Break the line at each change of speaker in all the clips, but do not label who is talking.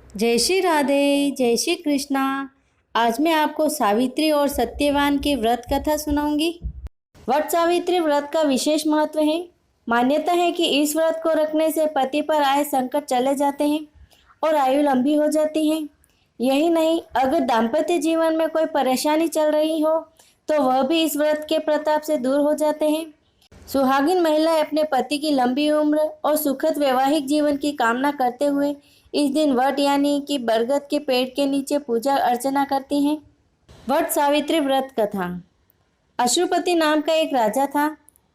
जय श्री राधे, जय श्री कृष्णा। आज मैं आपको सावित्री और सत्यवान की व्रत कथा सुनाऊंगी। वट सावित्री व्रत का विशेष महत्व है। मान्यता है कि इस व्रत को रखने से पति पर आए संकट चले जाते हैं और आयु लंबी हो जाती है। यही नहीं, अगर दाम्पत्य जीवन में कोई परेशानी चल रही हो तो वह भी इस व्रत के प्रताप से दूर हो जाते हैं। सुहागिन महिलाएं अपने पति की लंबी उम्र और सुखद वैवाहिक जीवन की कामना करते हुए इस दिन वट यानी कि बरगद के पेड़ के नीचे पूजा अर्चना करती हैं। वट सावित्री व्रत कथा। अश्रुपति नाम का एक राजा था।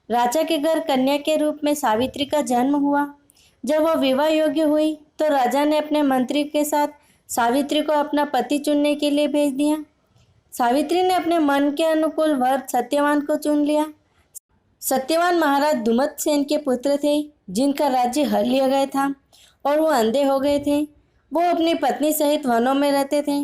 राजा के घर कन्या के रूप में सावित्री का जन्म हुआ। जब वह विवाह योग्य हुई तो राजा ने अपने मंत्री के साथ सावित्री को अपना पति चुनने के लिए भेज दिया। सावित्री ने अपने मन के अनुकूल वर सत्यवान को चुन लिया। सत्यवान महाराज धुमतसेन के पुत्र थे, जिनका राज्य हर लिया गया था और वो अंधे हो गए थे। वो अपनी पत्नी सहित वनों में रहते थे।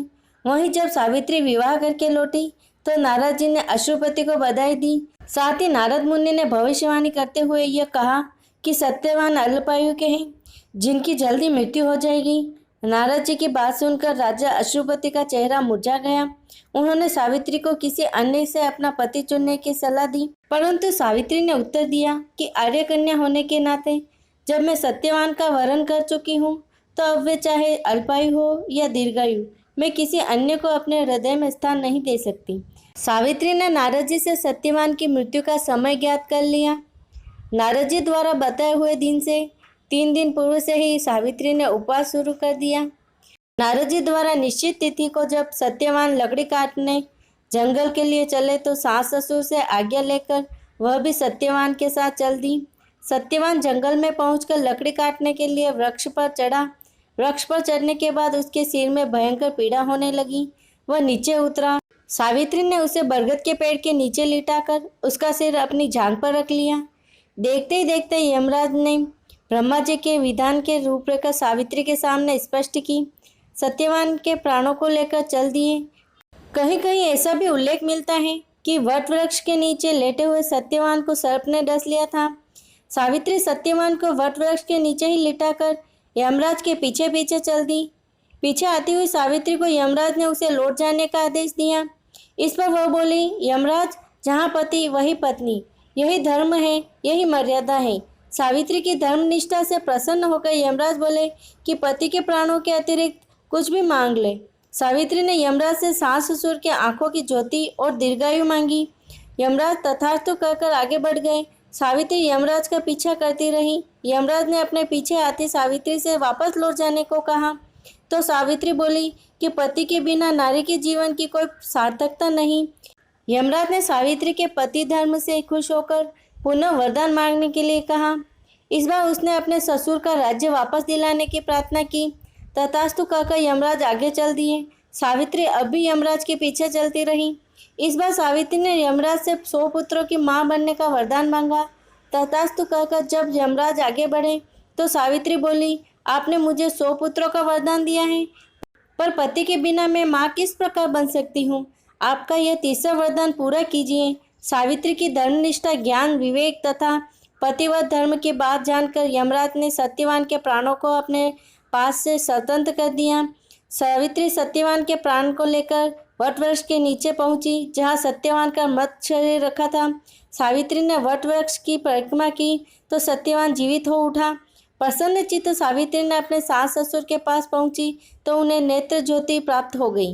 वहीं जब सावित्री विवाह करके लौटी तो नारद जी ने अश्रुपति को बधाई दी। साथ ही नारद मुनि ने भविष्यवाणी करते हुए यह कहा कि सत्यवान अल्पायु के हैं, जिनकी जल्दी मृत्यु हो जाएगी। नारद जी की बात सुनकर राजा अश्रुपति का चेहरा मुरझा गया। उन्होंने सावित्री को किसी अन्य से अपना पति चुनने की सलाह दी, परंतु सावित्री ने उत्तर दिया कि आर्य कन्या होने के नाते जब मैं सत्यवान का वरण कर चुकी हूँ तो अब वे चाहे अल्पायु हो या दीर्घायु, मैं किसी अन्य को अपने हृदय में स्थान नहीं दे सकती। सावित्री ने नारद जी से सत्यवान की मृत्यु का समय ज्ञात कर लिया। नारद जी द्वारा बताए हुए दिन से 3 दिन पूर्व से ही सावित्री ने उपवास शुरू कर दिया। नारद जी द्वारा निश्चित तिथि को जब सत्यवान लकड़ी काटने जंगल के लिए चले तो सास ससुर से आज्ञा लेकर वह भी सत्यवान के साथ चल दी। सत्यवान जंगल में पहुंचकर लकड़ी काटने के लिए वृक्ष पर चढ़ा। वृक्ष पर चढ़ने के बाद उसके सिर में भयंकर पीड़ा होने लगी। वह नीचे उतरा। सावित्री ने उसे बरगद के पेड़ के नीचे लिटाकर उसका सिर अपनी जांघ पर रख लिया। देखते ही देखते यमराज ने ब्रह्मा जी के विधान के रूपरेखा सावित्री के सामने स्पष्ट की। सत्यवान के प्राणों को लेकर चल दिए। कहीं कहीं ऐसा भी उल्लेख मिलता है कि वट वृक्ष के नीचे लेटे हुए सत्यवान को सर्प ने डस लिया था। सावित्री सत्यवान को वट वृक्ष के नीचे ही लिटाकर यमराज के पीछे पीछे चल दी। पीछे आती हुई सावित्री को यमराज ने उसे लौट जाने का आदेश दिया। इस पर वह बोली, यमराज, जहाँ पति वही पत्नी, यही धर्म है, यही मर्यादा है। सावित्री की धर्मनिष्ठा से प्रसन्न होकर यमराज बोले कि पति के प्राणों के अतिरिक्त कुछ भी मांग ले। सावित्री ने यमराज से सास ससुर के आंखों की ज्योति और दीर्घायु मांगी। यमराज तथास्तु कहकर आगे बढ़ गए। सावित्री यमराज का पीछा करती रही। यमराज ने अपने पीछे आती सावित्री से वापस लौट जाने को कहा तो सावित्री बोली कि पति के बिना नारी के जीवन की कोई सार्थकता नहीं। यमराज ने सावित्री के पति धर्म से खुश होकर पुनः वरदान मांगने के लिए कहा। इस बार उसने अपने ससुर का राज्य वापस दिलाने की प्रार्थना की। तथास्तु कहकर यमराज आगे चल दिए। सावित्री अब भी यमराज के पीछे चलती रही। इस बार सावित्री ने यमराज से 100 पुत्रों की मां बनने का वरदान मांगा। तथास्तु कहकर जब यमराज आगे बढ़े तो सावित्री बोली, आपने मुझे 100 पुत्रों का वरदान दिया है, पर पति के बिना मैं माँ किस प्रकार बन सकती हूँ। आपका यह तीसरा वरदान पूरा कीजिए। सावित्री की धर्मनिष्ठा, ज्ञान, विवेक तथा पतिव्रत धर्म की बात जानकर यमराज ने सत्यवान के प्राणों को अपने पास से स्वतंत्र कर दिया। सावित्री सत्यवान के प्राण को लेकर वटवृक्ष के नीचे पहुंची, जहां सत्यवान का मृत शरीर रखा था। सावित्री ने वटवृक्ष की परिक्रमा की तो सत्यवान जीवित हो उठा। प्रसन्नचित्त सावित्री ने अपने सास ससुर के पास पहुंची तो उन्हें नेत्र ज्योति प्राप्त हो गई।